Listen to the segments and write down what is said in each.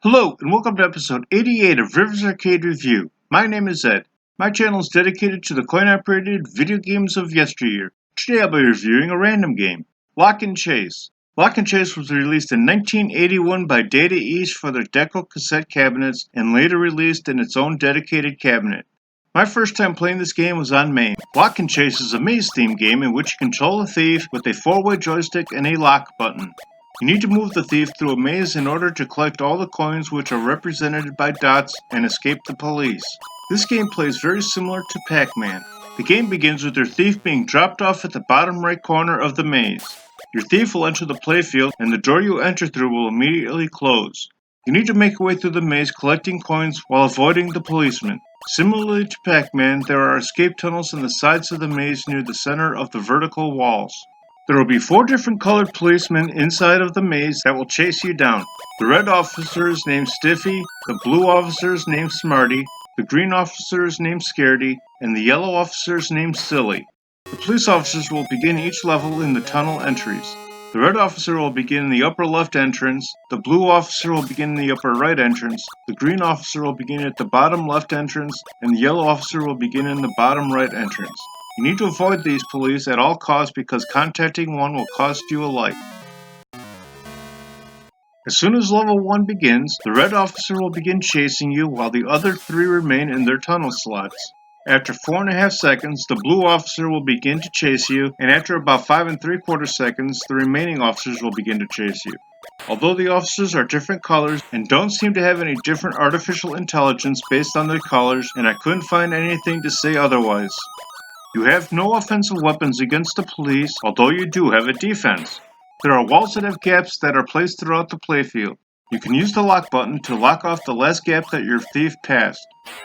Hello, and welcome to episode 88 of Rivers Arcade Review. My name is Ed. My channel is dedicated to the coin-operated video games of yesteryear. Today I'll be reviewing a random game, Lock and Chase. Lock and Chase was released in 1981 by Data East for their Deco cassette cabinets and later released in its own dedicated cabinet. My first time playing this game was on MAME. Lock and Chase is a maze-themed game in which you control a thief with a 4-way joystick and a lock button. You need to move the thief through a maze in order to collect all the coins which are represented by dots and escape the police. This game plays very similar to Pac-Man. The game begins with your thief being dropped off at the bottom right corner of the maze. Your thief will enter the playfield and the door you enter through will immediately close. You need to make your way through the maze collecting coins while avoiding the policeman. Similarly to Pac-Man, there are escape tunnels in the sides of the maze near the center of the vertical walls. There will be 4 different colored policemen inside of the maze that will chase you down. The red officer is named Stiffy, the blue officer is named Smarty, the green officer is named Scaredy, and the yellow officer is named Silly. The police officers will begin each level in the tunnel entries. The red officer will begin in the upper left entrance, the blue officer will begin in the upper right entrance, the green officer will begin at the bottom left entrance, and the yellow officer will begin in the bottom right entrance. You need to avoid these police at all costs because contacting one will cost you a life. As soon as level 1 begins, the red officer will begin chasing you while the other 3 remain in their tunnel slots. After 4.5 seconds, the blue officer will begin to chase you, and after about 5 3/4 seconds, the remaining officers will begin to chase you. Although the officers are different colors and don't seem to have any different artificial intelligence based on their colors, and I couldn't find anything to say otherwise. You have no offensive weapons against the police, although you do have a defense. There are walls that have gaps that are placed throughout the playfield. You can use the lock button to lock off the last gap that your thief passed.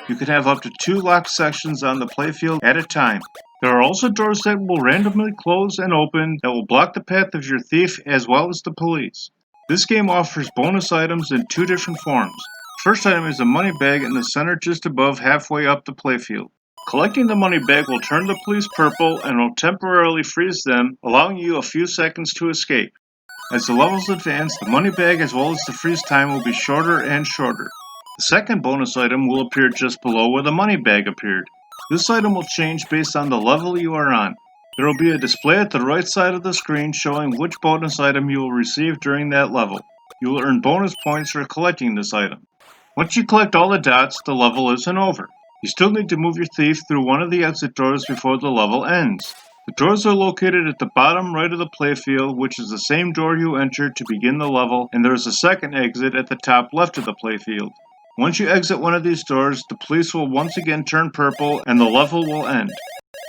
You can have up to 2 locked sections on the playfield at a time. There are also doors that will randomly close and open that will block the path of your thief as well as the police. This game offers bonus items in 2 different forms. First item is a money bag in the center just above halfway up the playfield. Collecting the money bag will turn the police purple and will temporarily freeze them, allowing you a few seconds to escape. As the levels advance, the money bag as well as the freeze time will be shorter and shorter. The second bonus item will appear just below where the money bag appeared. This item will change based on the level you are on. There will be a display at the right side of the screen showing which bonus item you will receive during that level. You will earn bonus points for collecting this item. Once you collect all the dots, the level isn't over. You still need to move your thief through one of the exit doors before the level ends. The doors are located at the bottom right of the playfield, which is the same door you entered to begin the level, and there is a second exit at the top left of the playfield. Once you exit one of these doors, the police will once again turn purple and the level will end.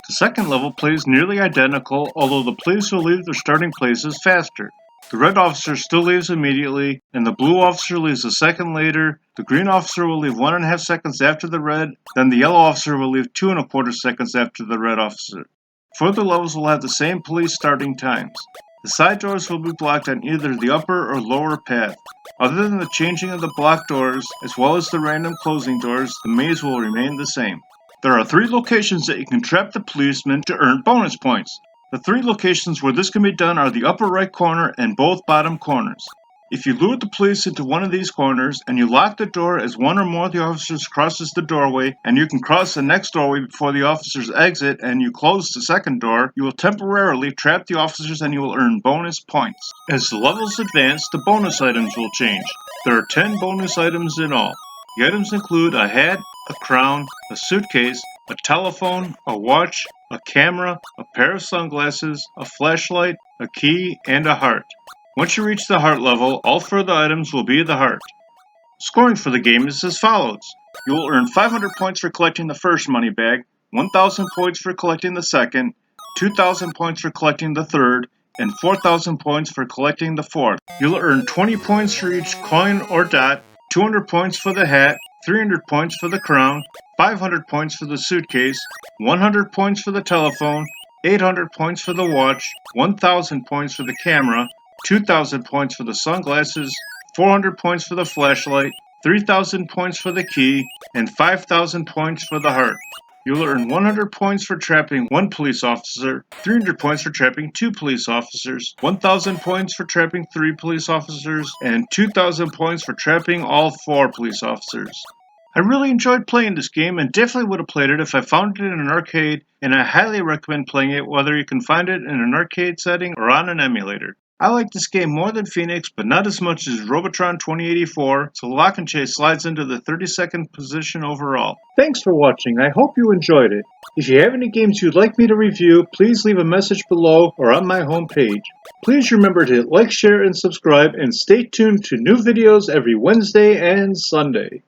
The second level plays nearly identical, although the police will leave their starting places faster. The red officer still leaves immediately, and the blue officer leaves a second later. The green officer will leave 1.5 seconds after the red, then the yellow officer will leave 2 1/4 seconds after the red officer. Further levels will have the same police starting times. The side doors will be blocked on either the upper or lower path. Other than the changing of the blocked doors, as well as the random closing doors, the maze will remain the same. There are 3 locations that you can trap the policeman to earn bonus points. The 3 locations where this can be done are the upper right corner and both bottom corners. If you lure the police into one of these corners and you lock the door as one or more of the officers crosses the doorway, and you can cross the next doorway before the officers exit and you close the second door, you will temporarily trap the officers and you will earn bonus points. As the levels advance, the bonus items will change. There are 10 bonus items in all. The items include a hat, a crown, a suitcase, a telephone, a watch, a camera, a pair of sunglasses, a flashlight, a key, and a heart. Once you reach the heart level, all further items will be the heart. Scoring for the game is as follows. You will earn 500 points for collecting the first money bag, 1,000 points for collecting the second, 2,000 points for collecting the third, and 4,000 points for collecting the fourth. You'll earn 20 points for each coin or dot, 200 points for the hat, 300 points for the crown, 500 points for the suitcase, 100 points for the telephone, 800 points for the watch, 1,000 points for the camera, 2,000 points for the sunglasses, 400 points for the flashlight, 3,000 points for the key, and 5,000 points for the heart. You'll earn 100 points for trapping 1 police officer, 300 points for trapping 2 police officers, 1,000 points for trapping 3 police officers, and 2,000 points for trapping all 4 police officers. I really enjoyed playing this game and definitely would have played it if I found it in an arcade, and I highly recommend playing it whether you can find it in an arcade setting or on an emulator. I like this game more than Phoenix, but not as much as Robotron 2084, so Lock and Chase slides into the 32nd position overall. Thanks for watching, I hope you enjoyed it. If you have any games you'd like me to review, please leave a message below or on my homepage. Please remember to like, share, and subscribe, and stay tuned to new videos every Wednesday and Sunday.